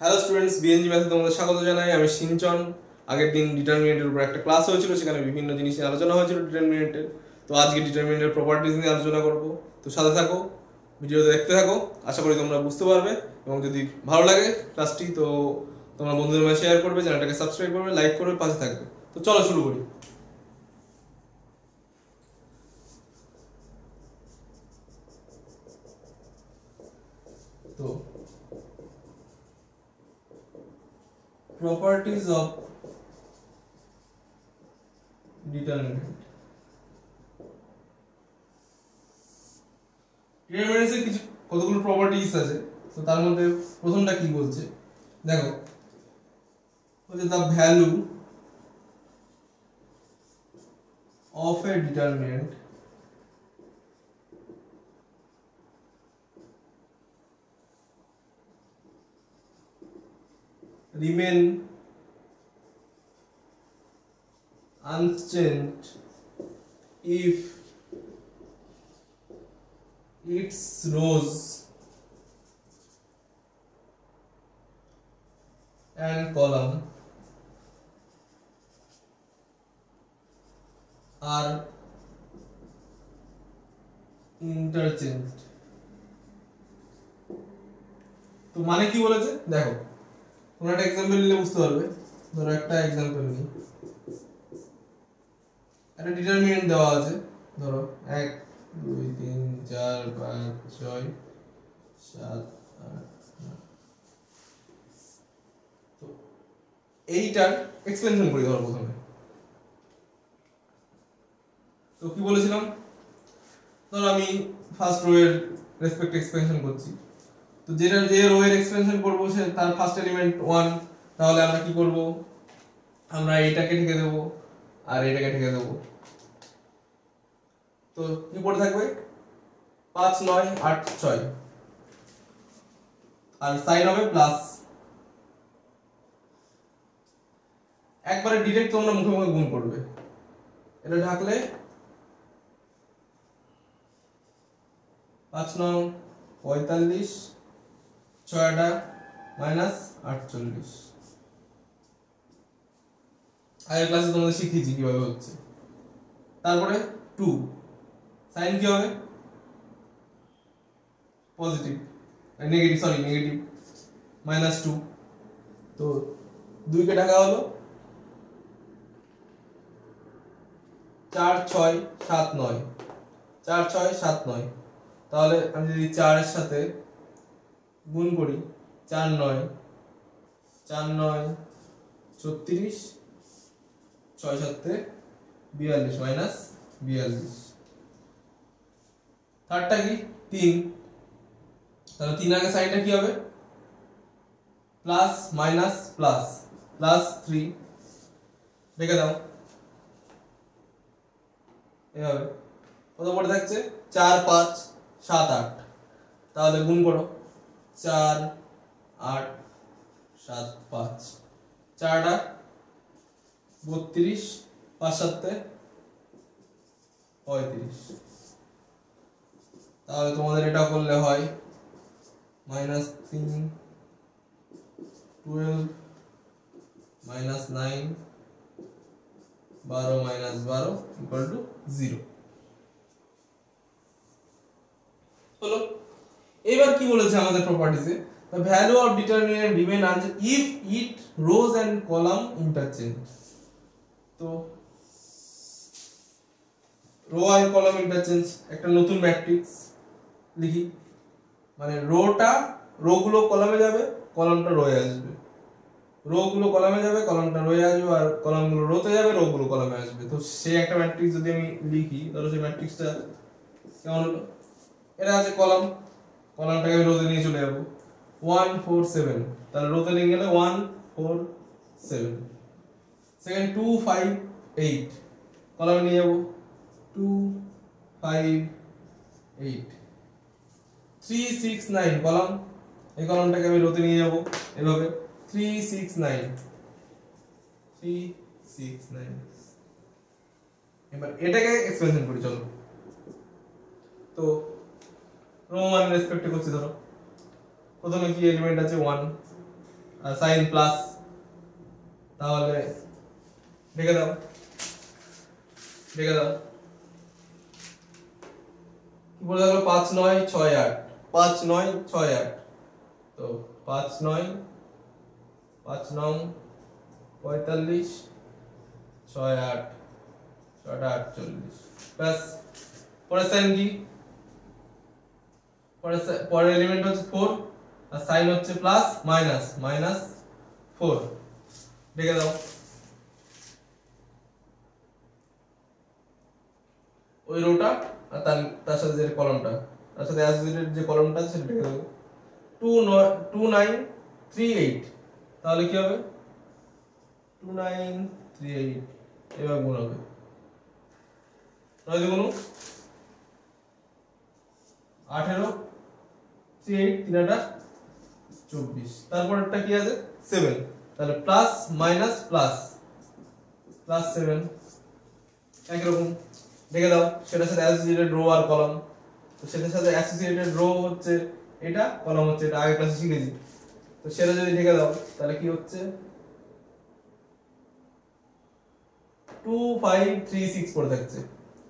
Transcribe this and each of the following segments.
Hello students, BNG ম্যাথে তোমাদের স্বাগত জানাই। আমি সিঞ্চন। আগের দিন ডিটারমিনেন্টের উপর একটা ক্লাস হয়েছিল, সেখানে বিভিন্ন জিনিস নিয়ে আলোচনা হয়েছিল ডিটারমিনেন্টের। তো আজকে ডিটারমিনেন্টের প্রপার্টিজ নিয়ে আলোচনা করব। তো সাথে থাকো, ভিডিওতে দেখতে থাকো, আশা করি তোমরা বুঝতে পারবে। এবং যদি ভালো লাগে ক্লাসটি, তো তোমরা বন্ধুদের মধ্যে শেয়ার করবে, চ্যানেলটাকে সাবস্ক্রাইব করবে, লাইক করবে, পাশে থাকবে। তো চলো শুরু করি। তো properties of determinant ডিটারমিনেন্টস এর কিছু কতগুলো প্রপার্টিজ আছে। তো তার মধ্যে প্রথমটা কি বলছে দেখো, বলছে the value of a determinant remain unchanged if its rows and column are interchanged। তো মানে কি বলেছে দেখো, তোমরা একটা এক্সাম্পল নিলে বুঝতে পারবে। ধরো একটা এক্সাম্পল নিই, একটা ডিটারমিনেন্ট দেওয়া আছে। ধরো 1 2 3 4 5 6 7 8 9। তো এইটার এক্সপেনশন করি ধরো প্রথমে। তো কি বলেছিলাম, ধরো আমি ফার্স্ট রো এর রেসপেক্ট এক্সপেনশন করছি। তো যেটা যে রো এর এক্সপেনশন করব সে তার ফার্স্ট এলিমেন্ট 1, তাহলে আমরা কি করব, আমরা এইটাকে ঠেকে দেব আর এইটাকে ঠেকে দেব। তো কি পড়ে থাকবে 5 9 8 6, আর সাইন হবে প্লাস। একবারে ডাইরেক্ট তোমরা মুখে মুখে গুণ করবে। এটা ঢাকলে 5 9 45 6টা মাইনাস 48। আগের ক্লাসে তোমাদের শিখিয়েছি কিভাবে হচ্ছে। তারপরে 2 সাইন কি হবে পজিটিভ, নেগেটিভ মাইনাস 2। তো 2 কে ঢাকা হলো 4 6 7 9, 4 6 7 9। তাহলে আমি যদি 4 এর সাথে গুণ করি 4 9 36, 6 7 42 মাইনাস 42। থার্ডটা কি 3, তাহলে 3 আগে সাইনটা কি হবে প্লাস মাইনাস প্লাস প্লাস 3, রেখে দাও এভাবে। কত পড়ে থাকছে 4 5 7 8। তাহলে গুণ করো 4 8 7 5, 4টা 32 5 7 35। তাহলে তোমাদের এটা করলে হয় -3 12 -9 12 -12 = 0 হলো। এবার কি বলেছে আমাদের প্রপার্টিজে, the value of determinant remain unchanged if it rows and column interchange। তো রো আর কলাম ইন্টারচেঞ্জ, একটা নতুন ম্যাট্রিক্স লিখি। মানে রো গুলো কলামে যাবে, কলামটা রোয়ে আসবে। রো গুলো কলামে যাবে, কলামটা রোয়ে আসবে, আর কলাম গুলো রোতে যাবে, রো গুলো কলামে আসবে। তো সেই একটা ম্যাট্রিক্স যদি আমি লিখি, ধরো সেই ম্যাট্রিক্সটা কেমন হলো, এটা আছে কলাম, কলামটাকে আমি রোতে নিয়ে চলে যাব 1 4 7। তাহলে রোতে নিয়ে গেলে 1 4 7। সেকেন্ড 2 5 8, কলামে নিয়ে যাব 2 5 8। 3 6 9, কলাম, এই কলামটাকে আমি রোতে নিয়ে যাব এভাবে 3 6 9 3 6 9। এবার এটাকে এক্সপেনশন করি চলো। তো রো 1 রেসপেক্টে করছি। ধরো প্রথমে কি এলিমেন্ট আছে 1, আর সাইন প্লাস, তাহলে দেখে দাও কি বলে দেখো 5 9 6 8 5 9 6 8, তো 5 9 5 9 45 6 8 6 48 প্লাস পরের সাইন কি, পরের এলিমেন্ট হচ্ছে 4 আর সাইন হচ্ছে প্লাস মাইনাস 4, দেখে দাও ওই রোটা আর তার সাথে যে কলামটা, তার সাথে অ্যাসোসিয়েটেড যে কলামটা আছে সেটা দেখে দাও 2 9 3 8, তাহলে কি হবে 2 9 3 8, এবার গুণ হবে 9 গুণ 18 3 8 3 8 24, তারপরটা কি আছে 7, তাহলে প্লাস মাইনাস প্লাস 7, একই রকম দেখে দাও সেটার সাথে অ্যাসোসিয়েটেড রো আর কলাম, তো সেটার সাথে অ্যাসোসিয়েটেড রো হচ্ছে এটা, কলাম হচ্ছে এটা, আগের ক্লাসে শিখেছি, তো সেটা যদি দেখে দাও তাহলে কি হচ্ছে 2 5 3 6 পড়ে থাকছে,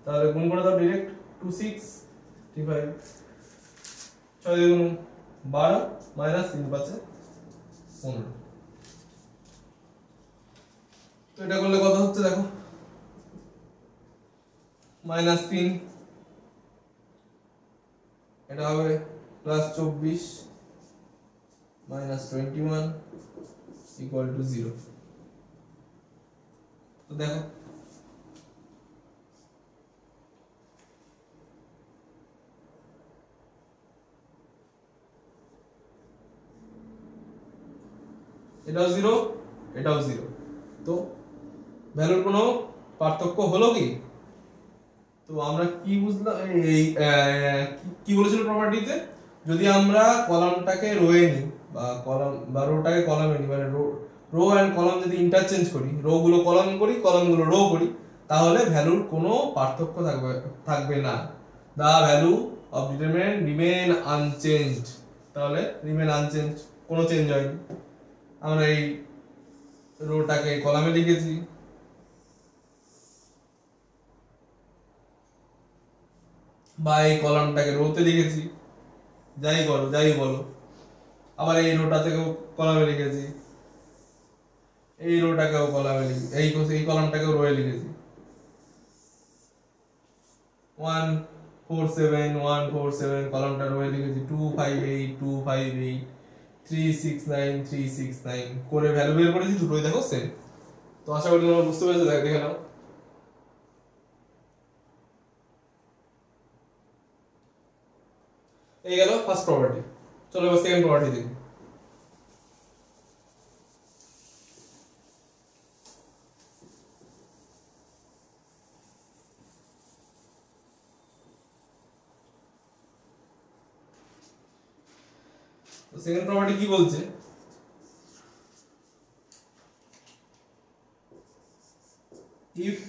তাহলে গুণ করে দাও ডাইরেক্ট 2 6 3 5 6 গুণ 12 মাইনাস 3 5 15, তো এটা করলে কত হচ্ছে দেখো -3, এটা হবে +24 -21 = 0, তো দেখো এটাও 0 এটাও 0, তো ভ্যালুর কোনো পার্থক্য হলো কি? তো আমরা কি বুঝলাম, এই কি বলেছিল প্রপার্টিতে, যদি আমরা কলামটাকে রোয়ে নিই বা কলাম বা রোটাকে কলামে নিই, মানে রো এন্ড কলাম যদি ইন্টারচেঞ্জ করি, রো গুলো কলাম করি, কলামগুলো রো করি, তাহলে ভ্যালুর কোনো পার্থক্য থাকবে না। The value of determinant remain unchanged, তাহলে রিমেন আনচেঞ্জড, কোনো চেঞ্জ হয়নি। আমরা এই রোটাকে কলামে লিখেছি, বা এই কলামটাকে রোতে লিখেছি, যাই বলো, আবার এই রোটা থেকেও কলামে লিখেছি, এই রোটাকেও কলামে লিখেছি, এই কলামটাকেও রোয়ে লিখেছি। 1 4 7 1 4 7 কলামটা রোয়ে লিখেছি, 2 5 8 2 5 8 3 6 9 3 6 9 করে ভ্যালু বের করেছি, দুটোই দেখো সেম। তো আশা করি তোমরা বুঝতে পেরেছো, দেখে নাও। এই গেল ফার্স্ট প্রপার্টি, চলো এবার সেকেন্ড প্রপার্টি দেখি। তো সেকেন্ড প্রপার্টি কি বলছে, if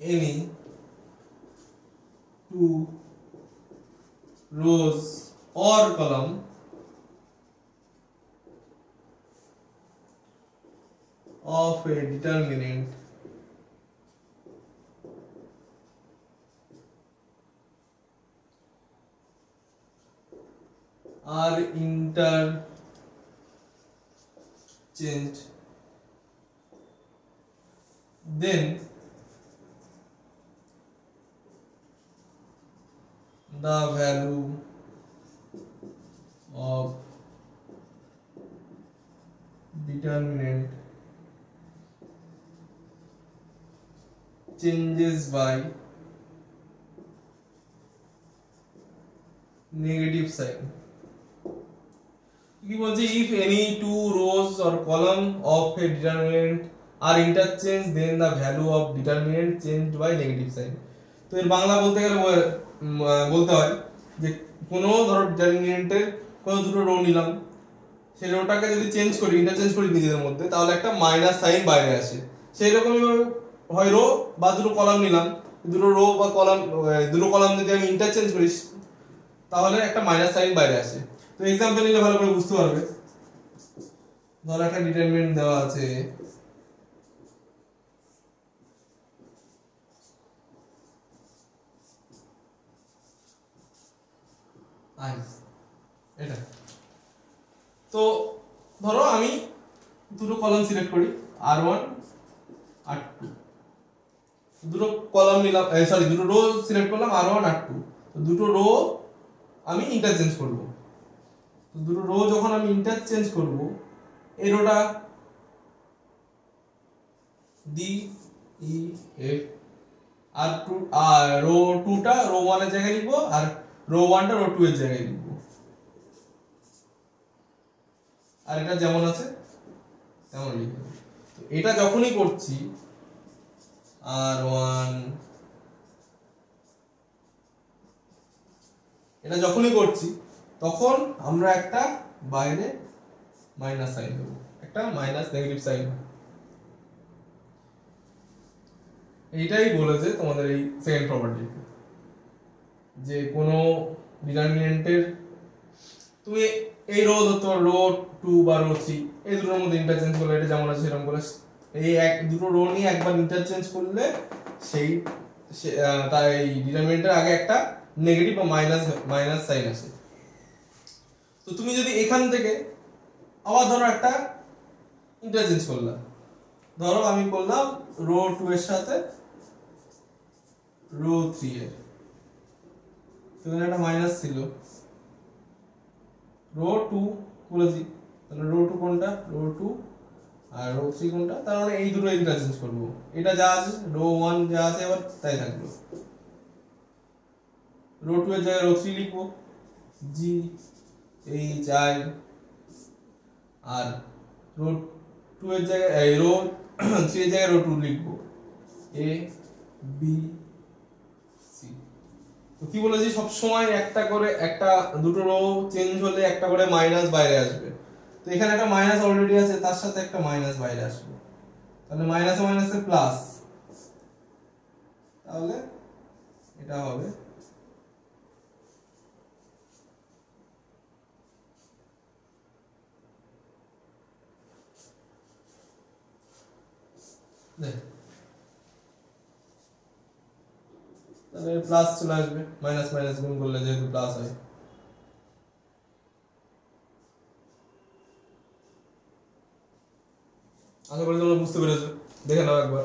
any two rows or column of a determinant are interchanged, then the value of determinant changes by negative sign। কি বলছে, if any two rows or column of a determinant are interchanged, then the value of determinant changed by negative sign। তো এর বাংলা বলতে গেলে বলতে হয় যে কোনো ধরো ডিটারমিনেন্টের কোনো দুটো রো নিলাম, সেই রোটাকে যদি ইন্টারচেঞ্জ করি নিজেদের মধ্যে, তাহলে একটা মাইনাস সাইন বাইরে আসে। সেই রকমই হয় রো বা দুটো কলাম নিলাম, দুটো রো বা কলাম যদি আমি ইন্টারচেঞ্জ করি, তাহলে একটা মাইনাস সাইন বাইরে আসে। তো এক্সাম্পল নিলে ভালো করে বুঝতে পারবে। ধরো একটা ডিটারমিনেন্ট দেওয়া আছে এটা। তো ধরো আমি দুটো কলাম সিলেক্ট করি R1 R2, দুটো কলাম নিলাম, সরি দুটো রো সিলেক্ট করলাম R1 R2। তো দুটো রো আমি ইন্টারচেঞ্জ করব। তো দুটো রো যখন আমি ইন্টারচেঞ্জ করব, এই রোটা D E F, আর টু আর রো 2টা রো 1 এর জায়গায় লিখবো, আর রো 1টা রো 2 এর জায়গায় লিখবো। আর এটা যেমন আছে তেমন লিখবো। তো এটা যখনই করছি R1, এটা যখনই করছি তখন আমরা একটা বাইরে মাইনাস সাইন দেবো, একটা মাইনাস নেগেটিভ সাইন। এইটাই বলেছে তোমাদের এই সেকেন্ড প্রপার্টি, যে কোনো ডিটারমিনেন্টের তুমি এই রো ধরতে পারো, রো 2 বা রো 3, এই দুটোর মধ্যে ইন্টারচেঞ্জ করলে এটা যেমন আছে সেরকম করে এই এক দুটো রো নিয়ে একবার ইন্টারচেঞ্জ করলে সেই তাই ডিটারমিনেন্টের আগে একটা নেগেটিভ বা মাইনাস সাইন আসে। তো তুমি যদি এখান থেকে আবার ধরো একটা ইন্টারচেঞ্জ করলাম, ধরো আমি করলাম রো 2 এর সাথে রো 3 এর, তো এখানে একটা মাইনাস ছিল, রো 2 বলেছি, তাহলে রো 2 কোনটা, রো 2 আর রো 3 কোনটা, তার মানে এই দুটো ইন্টারচেঞ্জ করব। এটা যা আছে রো 1 যা আছে এবার তাই থাকলো, রো 2 এর জায়গায় রো 3 লিখবো G H I, আর রো 2 এর জায়গায় রো 3 এর জায়গায় রো 2 লিখবো A B C। তো কি বলেছি, সব সময় একটা করে, একটা দুটো রো চেঞ্জ হলে একটা করে মাইনাস বাইরে আসবে। তো এখানে একটা মাইনাস অলরেডি আছে, তার সাথে একটা মাইনাস বাইরে আসবে, তাহলে মাইনাসে মাইনাসে প্লাস, তাহলে এটা হবে তাহলে প্লাস চলে আসবে, মাইনাস মাইনাস গুণ করলে যেহেতু প্লাস হয়। আশা করি তোমরা বুঝতে পেরেছো, দেখে নাও একবার।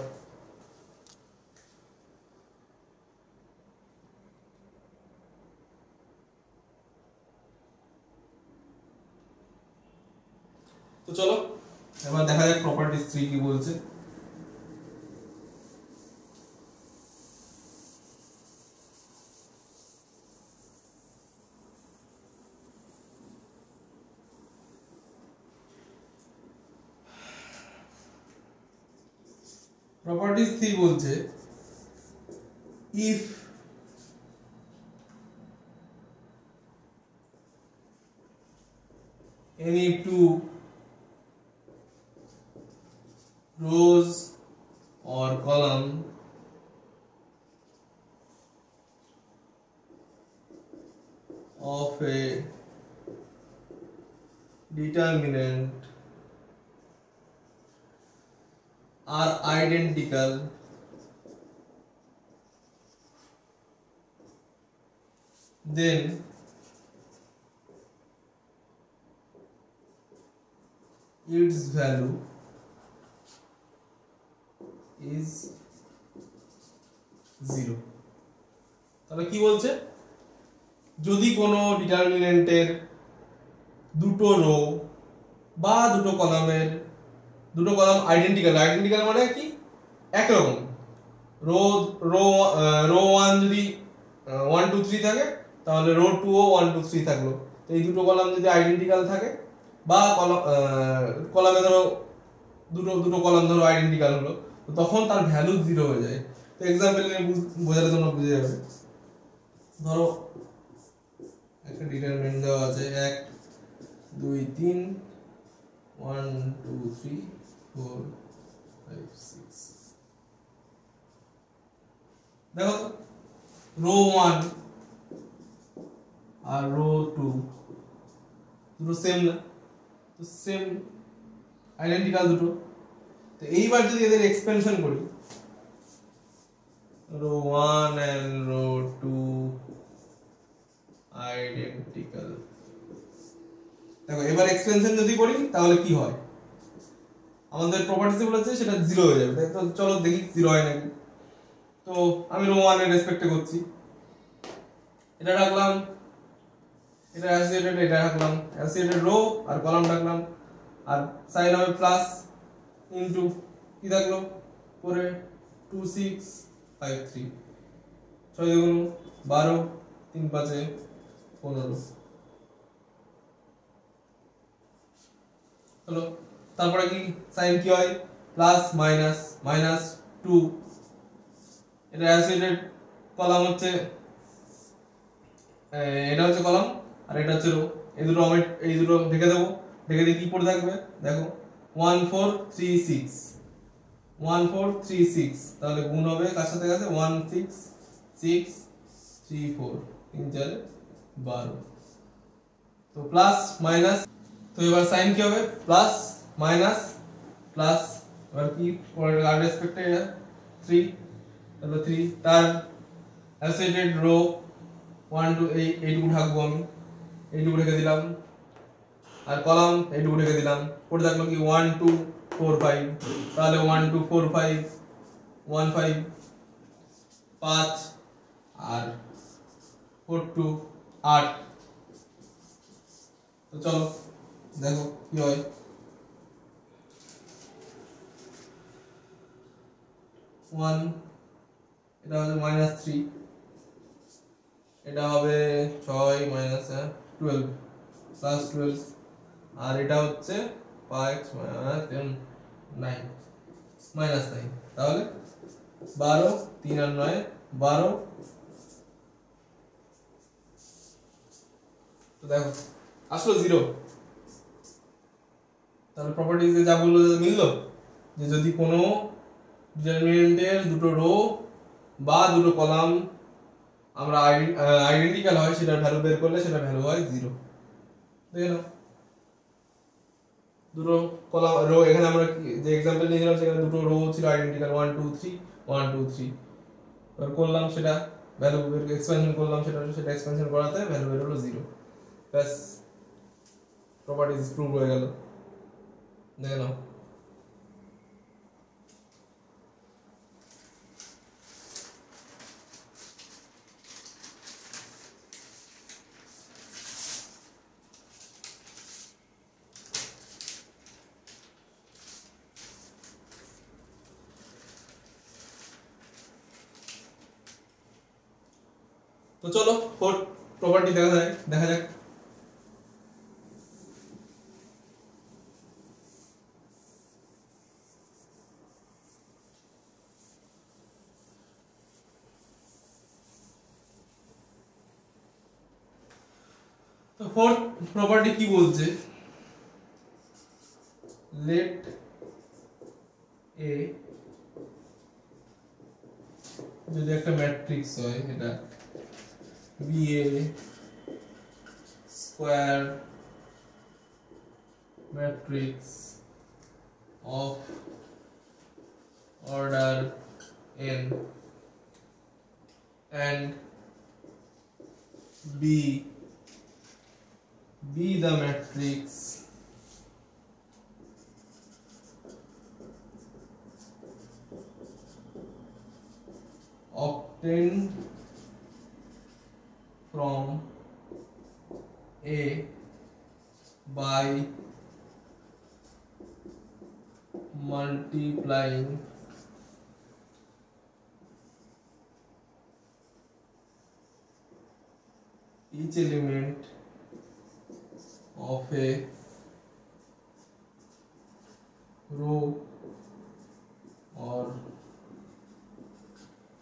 তো চলো এবার দেখা যাক প্রপার্টিজ 3 কি বলছে। প্রপার্টিজ 3 বলছে if any two rows or column of a determinant are identical, then its value is 0। তাহলে কি বলছে, যদি কোনো ডিটারমিনেন্টের দুটো রো বা দুটো কলাম আইডেন্টিক্যাল মানে কি একরকম, রো রো রো 1 যদি 1 2 3 থাকে তাহলে রো 2 ও 1 2 3 থাকলো। তো এই দুটো কলাম যদি আইডেন্টিক্যাল থাকে বা কলামে ধরো দুটো কলাম ধরো আইডেন্টিক্যাল হলো, তো তখন তার ভ্যালু 0 হয়ে যায়। তো एग्जांपल নিয়ে বোঝালে তোমরা বুঝে যাবে। ধরো একটা ডিটারমিনেন্ট দেওয়া আছে 1 2 3 1 2 3 4 5 6, দেখো রো 1 আর রো 2 দুটো সেম না, তো সেম আইডেন্টিক্যাল দুটো। তো এইবার যদি এদের এক্সপেনশন করি, রো 1 এন্ড রো 2 আইডেন্টিক্যাল, দেখো এবার এক্সপেনশন যদি করি তাহলে কি হয়, আমাদের প্রপার্টিসে বলেছে সেটা 0 হয়ে যাবে, তাই তো চলো দেখি 0 হয় নাকি। তো আমি রো 1 এর রেসপেক্টে করছি, এটা রাখলাম, এটা অ্যাসোসিয়েটেড, এটা রাখলাম অ্যাসোসিয়েটেড রো আর কলাম রাখলাম, আর সাইন হবে প্লাস ইনটু কি থাকলো পরে 2 6 5 3, 6 দুগুণ 12, 3 5 15 হলো। তারপরে কি সাইন কি হয়, প্লাস মাইনাস মাইনাস 2, এটা অ্যাসোসিয়েটেড কলাম হচ্ছে, এটা হচ্ছে কলাম আর এটা হচ্ছে রো, এই দুটো ঢেকে দেবো, ঢেকে দিয়ে কি পড়ে থাকবে দেখো 1 4 3 6, 1 4 3 6, তাহলে গুণ হবে কার সাথে কাছে 1 6 6 3 4 3 4 12, তো প্লাস মাইনাস, তো এবার সাইন কি হবে প্লাস মাইনাস প্লাস, এবার কি পরের আর রেসপেক্টে 3, তাহলে 3 তার অ্যাসোসিয়েটেড রো 1 2 এইটুকু ঢাকবো আমি, এইটুকু রেখে দিলাম, আর কলাম এইটুকু রেখে দিলাম, পড়ে থাকলো কি 1 2 4 5, তাহলে 1 2 4 5 1 5 5 আর 4 2 8, তো চলো দেখো কি হয়, 1 এটা হবে -3, এটা হবে 6 মাইনাস 12 প্লাস 12, আর এটা হচ্ছে 5 মাইনাস 9 মাইনাস 9, তাহলে 12 3 আর 9 12, তো দেখো আসলো 0, তাহলে প্রপার্টিজে যা বললো মিললো, যে যদি কোনো ডিটারমিনেন্টের দুটো রো বা দুটো কলাম আমরা আইডেন্টিক্যাল হয়, সেটার ভ্যালু বের করলে সেটা ভ্যালু হয় 0, দেখে নাও দুটো কলাম রো, এখানে আমরা যে এক্সাম্পল নিয়েছিলাম সেখানে দুটো রো ছিল আইডেন্টিক্যাল 1 2 3 1 2 3, এবার করলাম সেটা ভ্যালু এক্সপেনশন করলাম, সেটা এক্সপেনশন করাতে ভ্যালু বের হলো 0, ব্যাস প্রপার্টিজ প্রুভ হয়ে গেল, দেখে নাও। তো চলো ফোর্থ প্রপার্টি দেখা যাক। তো ফোর্থ প্রপার্টি কি বলছে, লেট এ যদি একটা ম্যাট্রিক্স হয়, এটা be a square matrix of order n and be the matrix obtained from A by multiplying each element of a row or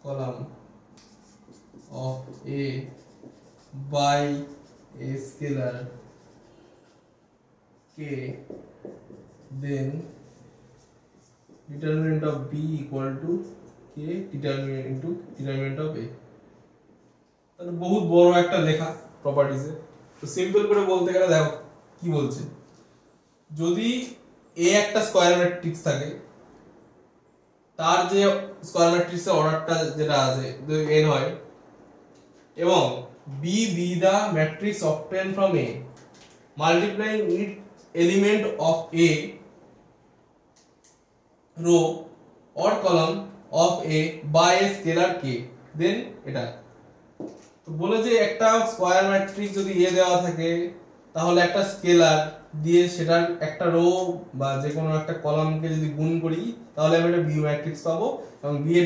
column of A by a scalar k, then determinant of B equal to k determinant into determinant of A। তাহলে বহুত বড় একটা লেখা, প্রপার্টিসে। তো simple করে বলতে গেলে দেখো কি বলছে, যদি এ একটা স্কয়ার ম্যাট্রিক্স থাকে, তার যে স্কয়ার ম্যাট্রিক্সের অর্ডারটা যেটা আছে যদি n হয়, এবং b be the matrix obtained from A, multiplying each element of A row or column of A by a scalar k, then এটা। তো বলে যে একটা স্কয়ার ম্যাট্রিক্স যদি এ দেওয়া থাকে, তাহলে একটা স্কেলার দিয়ে সেটার একটা রো বা যে কোনো একটা কলামকে যদি গুণ করি, তাহলে আমি একটা বি ম্যাট্রিক্স পাবো। এবং বি এর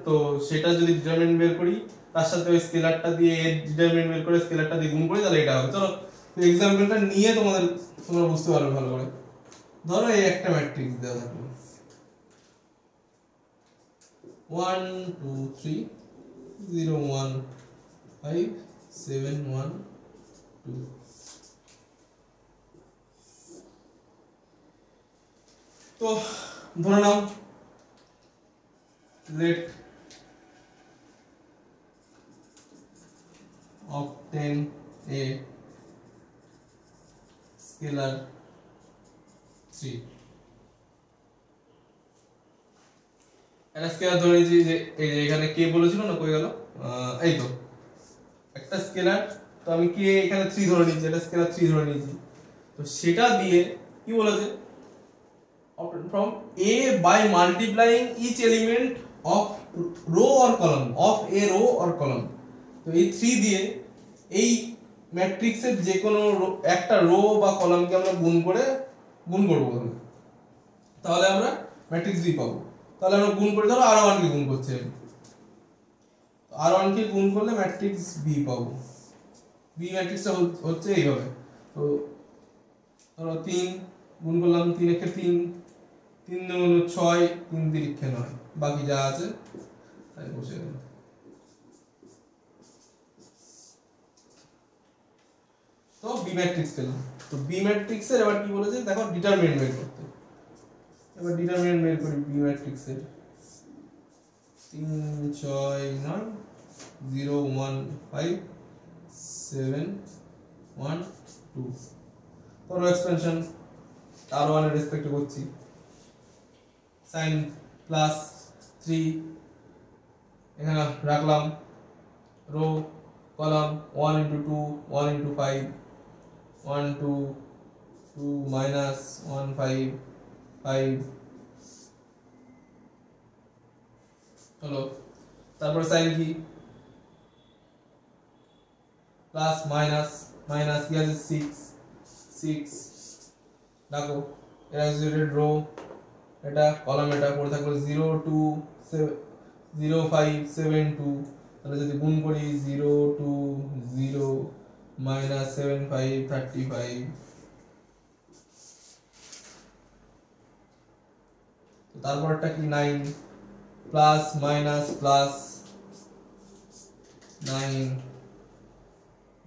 তো সেটা যদি ডিটারমিনেন্ট বের করি, তার সাথে ওই স্কেলারটা দিয়ে এর ডিটারমিনেন্ট বের করে স্কেলারটা দিয়ে গুণ করি, তাহলে এটা হবে। চলো এক্সাম্পলটা নিয়ে তোমরা বুঝতে পারবে ভালো করে। ধরো এই একটা ম্যাট্রিক্স দেওয়া থাকলো 1 2 3 0 1 5 7 1 2। তো ধরে নাও let obtain a scalar 3, একটা স্কেলার ধরে নিয়েছি, যে এই যে এখানে কে বলেছিল না, কই গেল, এই তো একটা স্কেলার। তো আমি কে এখানে 3 ধরে নিয়েছি, এটা স্কেলার 3 ধরে নিয়েছি। তো সেটা দিয়ে কি বলেছে, from A by multiplying each element of row or column of a row or column। তো এই 3 দিয়ে এই ম্যাট্রিক্সের যে কোনো একটা রো বা কলামকে আমরা গুণ করব, তাহলে আমরা ম্যাট্রিক্স বি পাবো। তাহলে আমরা গুণ করে, ধরো r1 কে গুণ করছি, r1 কে গুণ করলে ম্যাট্রিক্স বি পাবো। বি ম্যাট্রিক্সটা হচ্ছে এইভাবে। তো ধরো 3 গুণ করলাম, 3 একে 3 3 দুগুণ 6 3 তিরিক্ষে 9, বাকি যা আছে তাই বসে গেল। তো বি ম্যাট্রিক্স পেলাম। তো বি ম্যাট্রিক্সের এবার কি বলেছে দেখো, ডিটারমিনেন্ট বের করতে। এবার ডিটারমিনেন্ট বের করি বি ম্যাট্রিক্সের। 3 6 9 0 1 5 7 1 2। ধরো এক্সপেনশন r1 এর রেসপেক্টে করছি, sin প্লাস 3 এখানে রাখলাম, rho column 1 into 2 1 into 5 1 2 2 minus 1 5 5 হলো। তারপরে সাইন কি, প্লাস মাইনাস মাইনাস কি আছে 6 6 দেখো, এটা হচ্ছে রো, এটা কলাম, এটা পড়ে থাকলো 0 2 0 5 7 2। তাহলে যদি গুণ করি 0 2 0 minus 7 5 35। তারপরটা কি 9 প্লাস মাইনাস প্লাস 9,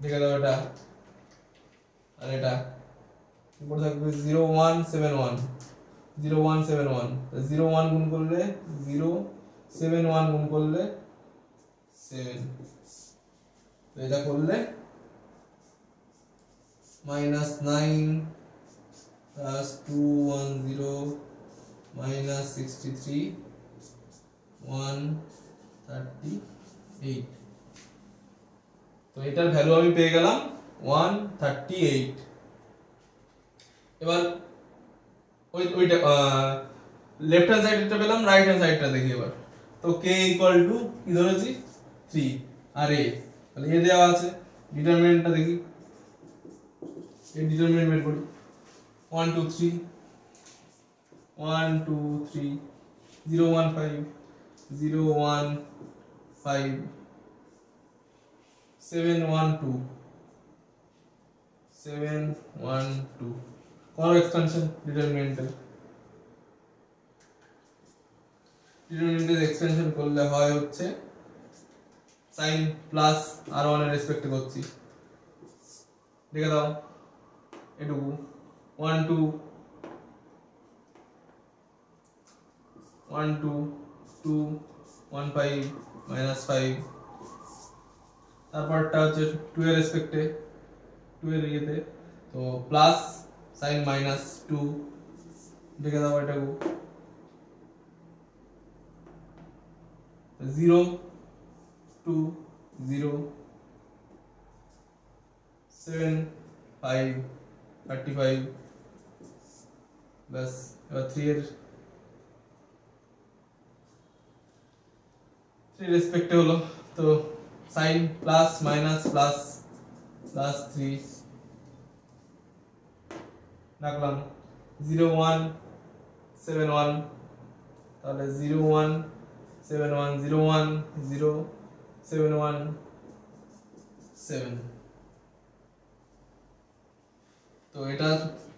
দেখে দাও এটা, আর এটা উপরে থাকবে 0 1 7 1 0 1 7 1। 0 1 গুণ করলে 0 7 1 গুণ করলে 7। তো এটা করলে minus 9 plus 210 minus 63 138। তো এটার ভ্যালু আমি পেয়ে গেলাম 138। এবার ওইটা লেফট হ্যান্ড সাইডটা পেলাম, রাইট হ্যান্ড সাইডটা দেখি এবার। তো k ইকুয়াল টু কি ধরেছি 3 আর a, তাহলে a দেওয়া আছে, ডিটারমিনেন্টটা দেখি, এই ডিটারমিনেন্ট বের করি 1 2 3 1 2 3 0 1 5 0 1 5 7 1 2 7 1 2। और एक्सपेंशन ডিটারমিনেন্টের এক্সপেনশন করলে হয় হচ্ছে sin প্লাস r1 এর রেসপেক্টে করছি, দেখে দাও এটুকু 1 2 1 2 2 1 5 minus 5 তারপরটা হচ্ছে 2 এর রেসপেক্টে 2 এর ইয়েতে, তো প্লাস সাইন মাইনাস 2 লিখে দাও এটাকে 0 2 0 7 5 35 প্লাস এবার 3 এর 3 রেসপেক্টে হলো, তো sign plus minus plus plus 3 রাখলাম 0 1 7 1, তাহলে 0 1 7 1 0 1 0 7 1 7, তো এটা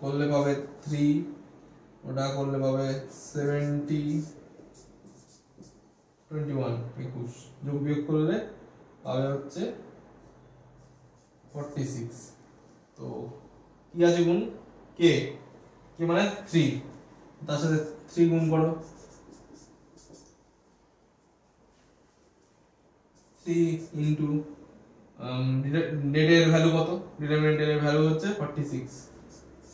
করলে পাবে 3, ওটা করলে পাবে 70 21 21, যোগ বিয়োগ করলে পাবে হচ্ছে 46, তো কি আছে গুণ কে, কে মানে 3, তার সাথে 3 গুণ করো 3 ইনটু ডেটের ভ্যালু কত, ডিটারমিনেন্টের ভ্যালু হচ্ছে 46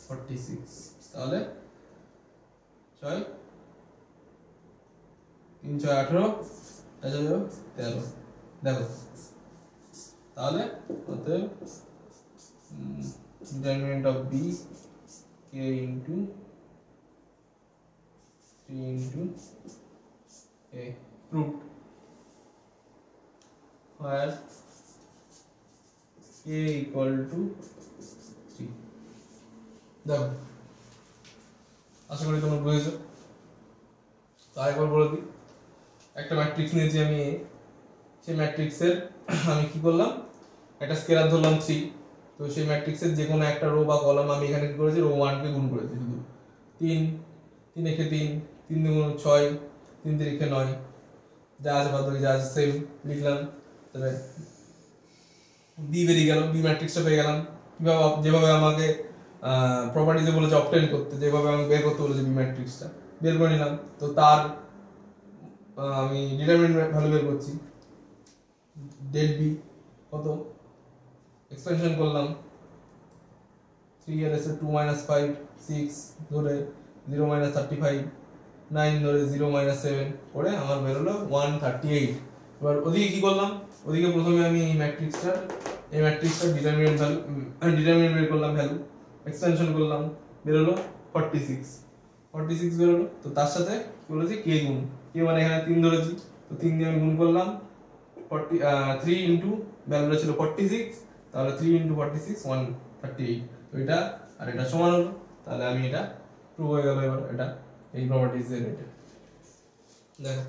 46, তাহলে 6 3 6 18 13, দেখো তাহলে অতএব ডিটারমিনেন্ট অফ বি কে into 3 into a proved, where k equal to 3, দেখো আশা করি তোমরা বুঝেছো। তো আরেকবার বলে দিই, একটা ম্যাট্রিক্স নিয়েছি আমি, সেই ম্যাট্রিক্সের আমি কি করলাম, একটা স্কেলার ধরলাম 3, তো সেই ম্যাট্রিক্সের যে কোনো একটা রো বা কলাম আমি এখানে কি করেছি, রো 1 কে গুণ করেছি শুধু 3 3 একে 3 3 দুগুণ 6 3 3 9, যা আছে বাদ বাকি যা আছে সেম লিখলাম, তবে বি বেরিয়ে গেল, বি ম্যাট্রিক্সটা পেয়ে গেলাম। কিভাবে, যেভাবে আমাকে প্রপার্টিজে বলেছে অবটেন করতে, যেভাবে আমি বের করতে বলেছে বি ম্যাট্রিক্সটা বের করে নিলাম, তো তার আমি ডিটারমিনেন্ট ভ্যালু বের করছি, ডেট বি কত, এক্সপেনশন করলাম 3 এর এসে 2 5 6 ধরে 0 35 9 ধরে 0 7 করে আমার বের হলো 138। এবার ওদিকে কি করলাম, ওদিকে প্রথমে আমি এই ম্যাট্রিক্সটার ডিটারমিনেন্ট ভ্যালু, ডিটারমিনেন্ট বের করলাম, ভ্যালু এক্সপেনশন করলাম, বের হলো 46 বের হলো। তো তার সাথে কি বলেছি, কে গুণ, কে মানে এখানে 3 ধরেছি, তো 3 দিয়ে আমি গুণ করলাম 3 ইনটু ভ্যালুটা ছিল 46, তাহলে 3 ইনটু 46 138, তো এটা আর এটা সমান হলো, তাহলে আমি এটা প্রুভ হয়ে গেল। এবার এটা এই প্রপার্টিজ এর এটা দেখো,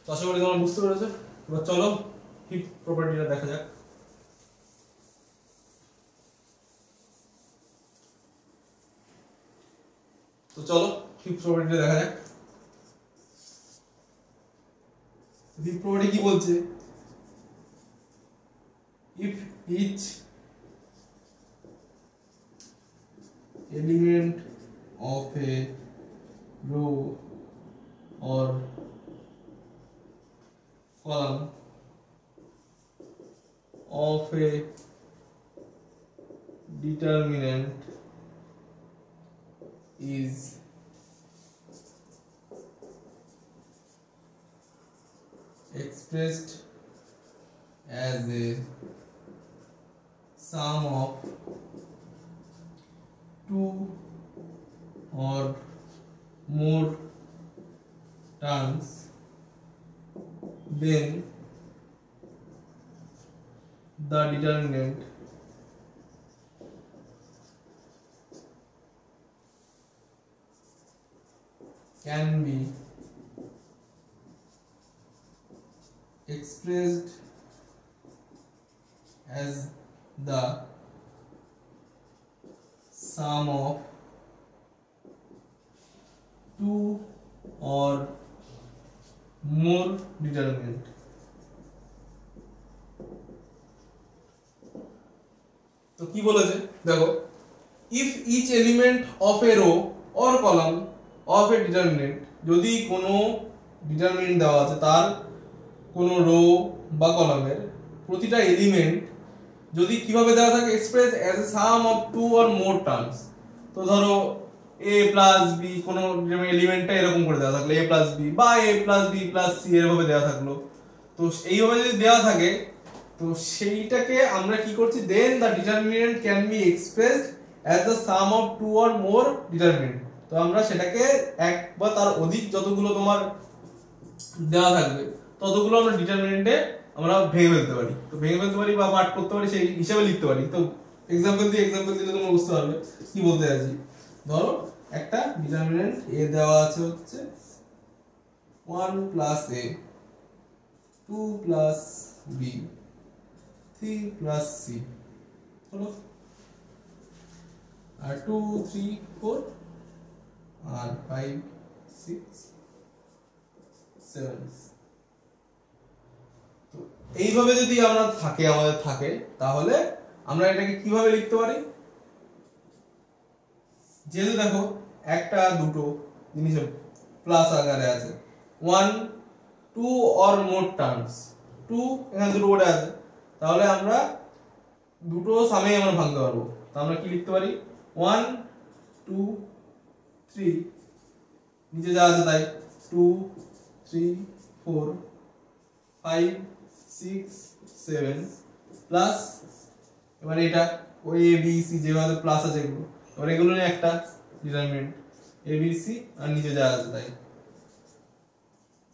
তো আশা করি তোমরা বুঝতে পেরেছো। এবার চলো হিপ প্রপার্টিটা দেখা যাক। তো চলো হিপ প্রপার্টিটা দেখা যাক। হিপ প্রপার্টি কি বলছে, if each element of a row or column of a determinant is expressed as a sum of two or more terms, then the determinant can be expressed as the sum of two or more determinant. তো কি বলেছে দেখো, if each element of a row or column of a determinant, যদি কোনো determinant দেওয়া আছে তার কোনো রো বা কলামের প্রতিটা এলিমেন্ট যদি কিভাবে দেওয়া থাকে, express as a sum of two or more terms. তো ধরো a প্লাস বি, কোনো এলিমেন্টটা এরকম করে দেওয়া থাকলো a প্লাস বি বা a plus b plus c এরভাবে দেওয়া থাকলো। তো এইভাবে যদি দেওয়া থাকে তো সেইটাকে আমরা কি করছি, then the determinant can be expressed as the sum of two or more determinant. তো আমরা সেটাকে এক বা তার অধিক যতগুলো তোমার দেওয়া থাকবে ততগুলো আমরা ডিটারমিনেন্টে আমরা ভেঙে ফেলতে পারি। তো ভেঙে ফেলতে পারি বা পার্ট করতে পারি, সেই হিসাবে লিখতে পারি। তো এক্সাম্পল দিলে তোমরা বুঝতে পারবে কি বলতে চাইছি। ধরো একটা ডিটারমিনেন্ট a দেওয়া আছে হচ্ছে 1 plus a, 2 plus b, 3 plus c হলো, আর 2 3 4 আর 5 6 7। তো এইভাবে যদি আমাদের থাকে তাহলে আমরা এটাকে কিভাবে লিখতে পারি, যেহেতু দেখো একটা দুটো জিনিস প্লাস আকারে আছে, 1 2 অর মোর টার্মস, 2 এখানে দুটো করে আছে, তাহলে আমরা দুটো সামেই আমরা ভাঙতে পারবো। তো আমরা কি লিখতে পারি, 1 2 3, নিচে যা আছে তাই 2 3 4 5 6 7 প্লাস, এবার এটা ওই এ বি সি যেভাবে প্লাস আছে এগুলো, এবার এগুলো নিয়ে একটা ডিটারমিনেন্ট এ বি সি আর নিচে যা আছে তাই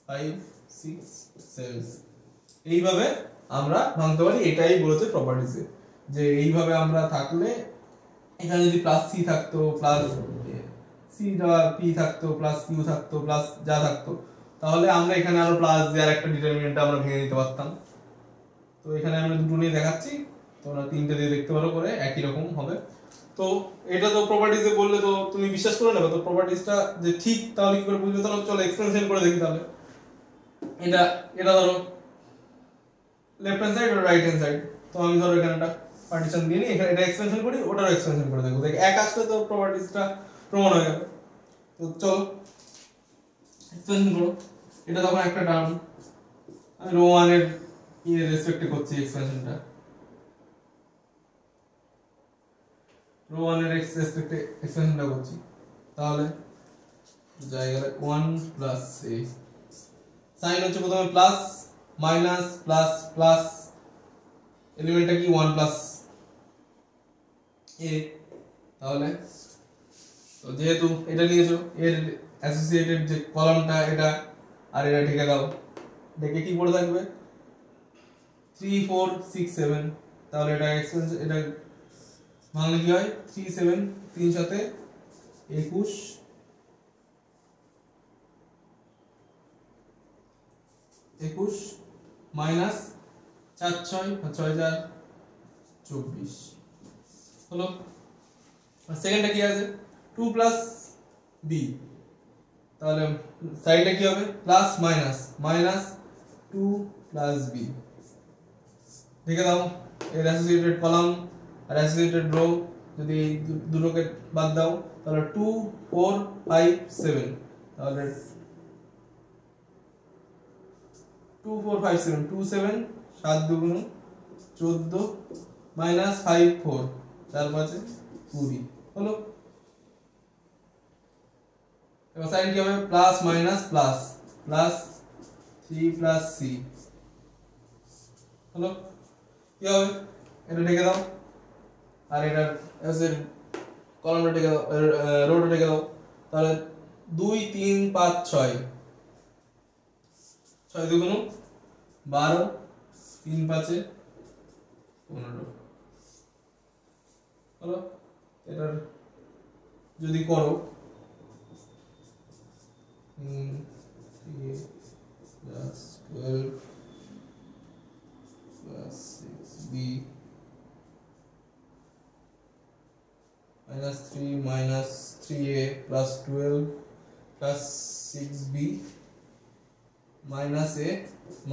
5 6 7। এইভাবে আমরা ভাঙতে পারি, এটাই বলেছে প্রপার্টিজে, যে এইভাবে আমরা থাকলে এখানে যদি প্লাস সি থাকতো, প্লাস সি পি থাকতো, প্লাস কিউ থাকতো, প্লাস যা থাকতো, তাহলে আমরা এখানে আরো প্লাস দিয়ে আর একটা ডিটারমিনেন্ট আমরা ভেঙে নিতে পারতাম। তো এখানে আমরা দুটো নিয়ে দেখাচ্ছি, তোমরা তিনটে দিয়ে দেখতে পারো, করে একই রকম হবে। তো এটা তো প্রপার্টিজে বললে তো তুমি বিশ্বাস করে নেবে, তো প্রপার্টিজটা যে ঠিক তাহলে কি করে বুঝবে, তাহলে চলো এক্সপেনশন করে দেখি। তাহলে এটা ধরো লেফট হ্যান্ড সাইড আর রাইট হ্যান্ড সাইড, তো আমি ধরো এখানে একটা পার্টিশন দিয়ে নিই, এখানে এটা এক্সপেনশন করি, ওটারও এক্সপেনশন করে দেখো, দেখ এক আসলে তো প্রপার্টিজটা প্রমাণ হয়ে যাবে। তো চলো এক্সপেনশন করো। এটা তখন একটা টার্ম, আমি রো 1 এর রেসপেক্টে করছি এক্সপেনশনটা, রো 1 এর রেসপেক্টে এক্সপেনশনটা করছি, তাহলে জায়গায় 1 প্লাস a, সাইন হচ্ছে প্রথমে প্লাস মাইনাস প্লাস প্লাস, এলিমেন্টটা কি 1 প্লাস a। তাহলে তো যেহেতু এটা নিয়েছো, এর অ্যাসোসিয়েটেড যে কলামটা এটা আর এটা ঢেকে দাও, ঢেকে কি পড়ে থাকবে 3 4 6 7। তাহলে এটা এক্সপেনশন, এটা ভাঙলে কি হয় 3 7 3 সাথে 21 21 মাইনাস 4 6 6 4 24 হলো। আর সেকেন্ডটা কি আছে 2 প্লাস বি, তাহলে সাইডে কি হবে plus minus minus 2 plus B, দেখে দাও এর অ্যাসোসিয়েটেড কলাম আর অ্যাসোসিয়েটেড রো যদি দুটোকে বাদ দাও তাহলে 2 4 5 7, তাহলে 2 4 5 7 2 7 7 2 14 মাইনাস 5 4 4 5 20 হলো। এবার সাইন কি হবে plus minus plus plus 3 plus c হলো। কি হবে এটা ঢেকে দাও, আর এটা এর কলামটা ঢেকে দাও, রোটা ঢেকে দাও, তাহলে 2 3 5 6 6 2 12 3 5 15 হলো। এটার যদি করো plus 12 plus 6b minus 3 minus 3a plus 12 plus 6b minus a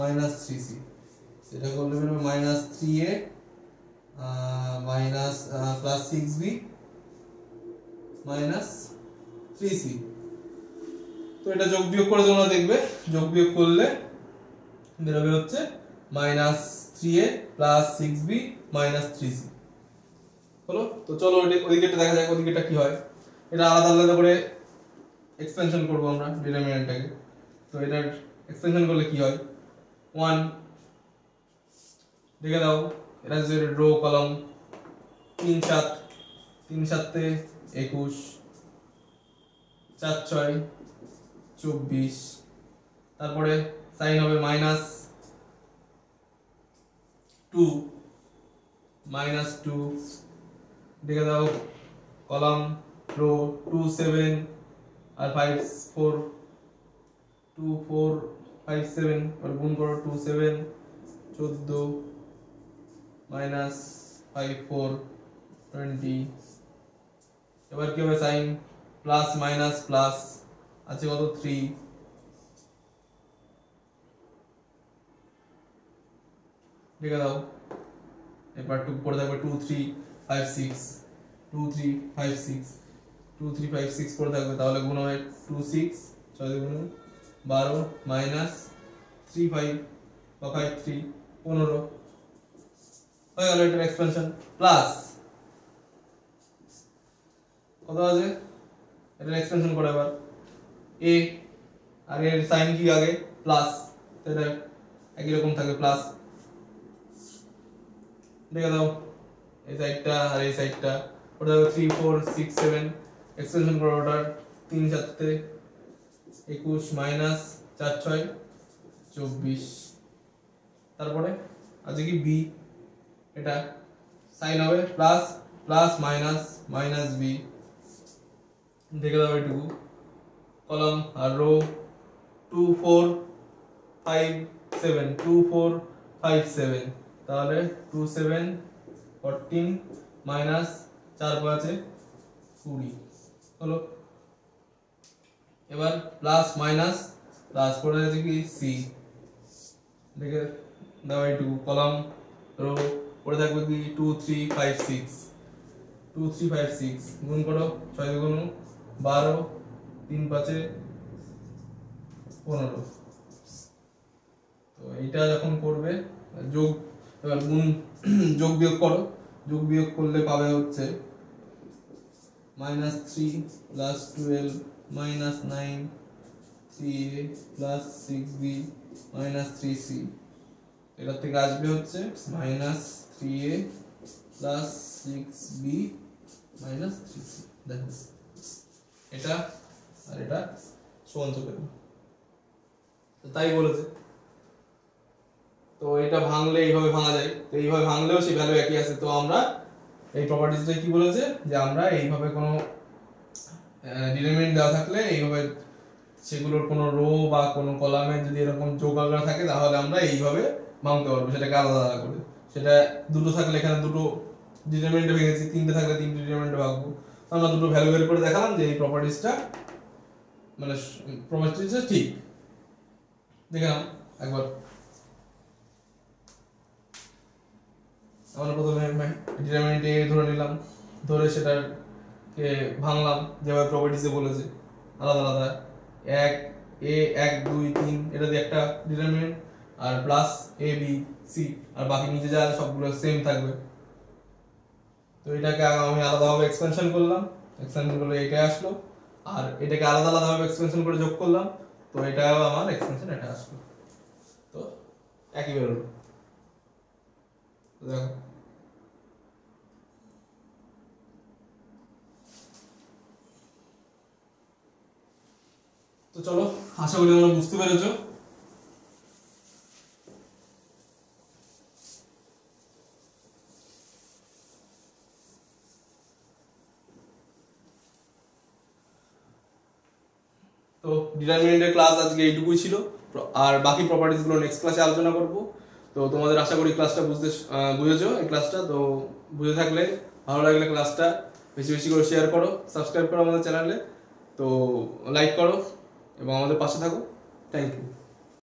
minus 3c, সেটা করলে বেরোবে minus 3a minus plus 6b minus 3c। তো এটা যোগ বিয়োগ করে তোমরা দেখবে, যোগ বিয়োগ করলে বেরোবে হচ্ছে minus 3a plus 6b minus 3c। হলো? তো চলো ওদিকেটা দেখা যাক ওদিকেটা কি হয়। এটা আলাদা আলাদা করে এক্সপেনশন করব আমরা ডিটারমিনেন্টটাকে। তো এটার এক্সপেনশন করলে কি হয়, 1 দেখে দাও, এটা যে রো কলাম 3 7 3 7 তে 21 4 6 24, তারপরে সাইন হবে মাইনাস 2 দেখে দাও কলাম রো 2 7 আর 5 4 2 4 5 7 আর গুণ করো 2 7 14 মাইনাস 5 4 20। এবার কি হবে, সাইন প্লাস মাইনাস প্লাস আছে কত 3, দেখে দাও এবার টু পড়ে থাকবে 2 3 5 6 2 3 5 6 2 3 5 6 পড়ে থাকবে, তাহলে গুণ হবে 2 6 6 গুণ 12 মাইনাস 3 5 বা 5 3 15 হয়ে গেল এটার এক্সপেনশন। প্লাস কত আছে, এটার এক্সপেনশন করে এবার a আর এর সাইন কি আগে প্লাস, এটা একই রকম থাকে প্লাস। দেখে দাও এই সাইডটা আর এই সাইডটা, ওটা 3 4 6 7 এক্সপেনশন করো, ওটার 3 7 তে 21 মাইনাস 4 6 24। তারপরে আছে কি b, এটা সাইন হবে plus plus minus minus b। দেখে দাও এটুকু কলাম আর রো 2 4 5 7 2 4 5 7, তাহলে 2 7 14 মাইনাস 4 5 20 হলো। এবার প্লাস মাইনাস প্লাস করে আছে কি সি, দেখে দাও এইটুকু কলাম রো পড়ে থাকবে কি 2 3 5 6 2 3 5 6 গুণ করো 6 গুণ 12 3 5 15। তো এইটা যখন করবে যোগ, এবার গুণ যোগ বিয়োগ করো, যোগ বিয়োগ করলে পাবে হচ্ছে minus 3 plus 12 minus 9 3a plus 6b minus 3c। এটা থেকে আসবে হচ্ছে minus 3a plus 6b minus 3c। দেখো এটা আর এটা সমান চলে গেল, তাই বলেছে। তো এটা ভাঙলে এইভাবে ভাঙা যায়, তো এইভাবে ভাঙলেও সেই ভ্যালু একই আছে। তো আমরা এই প্রপার্টিজটা কি বলেছে যে আমরা এইভাবে কোনো ডিটারমিনেন্ট দেওয়া থাকলে এইভাবে সেগুলোর কোনো রো বা কোনো কলামে যদি এরকম যোগ আকার থাকে তাহলে আমরা এইভাবে ভাঙতে পারবো, সেটাকে আলাদা আলাদা করে। সেটা দুটো থাকলে এখানে দুটো ডিটারমিনেন্টে ভেঙেছি, তিনটে থাকলে তিনটে ডিটারমিনেন্টে ভাঙবো। আমরা দুটো ভ্যালু বের করে দেখালাম যে এই প্রপার্টিজটা মানে প্রপার্টিজটা ঠিক। দেখলাম একবার আমরা প্রথমে ডিটারমিনেন্ট এ ধরে নিলাম, ধরে সেটাকে ভাঙলাম যেভাবে প্রপার্টিজে বলেছে আলাদা আলাদা। 1 a 1 2 3 এটা দিয়ে একটা ডিটারমিনেন্ট, আর প্লাস a b c, আর বাকি নিচে যা সবগুলো সেম থাকবে। তো এটাকে আমি আলাদাভাবে এক্সপেনশন করলাম, এক্সপেনশন করলে এটা আসলো, আর এটাকে আলাদা আলাদাভাবে এক্সপেনশন করে যোগ করলাম, তো এটাও আমার এক্সপেনশন এটা আসলো। তো একই বেরোলো। দেখো তো চলো, আশা করি তোমরা বুঝতে পেরেছো। তো ডিটারমিনেন্টের ক্লাস আজকে এইটুকুই ছিল, আর বাকি প্রপার্টিজ গুলো নেক্সট ক্লাসে আলোচনা করব। তো তোমাদের আশা করি ক্লাসটা বুঝেছো এই ক্লাসটা। তো বুঝে থাকলে ভালো লাগলে ক্লাসটা বেশি বেশি করে শেয়ার করো, সাবস্ক্রাইব করো আমাদের চ্যানেলে, তো লাইক করো এবং আমাদের পাশে থাকো। Thank you.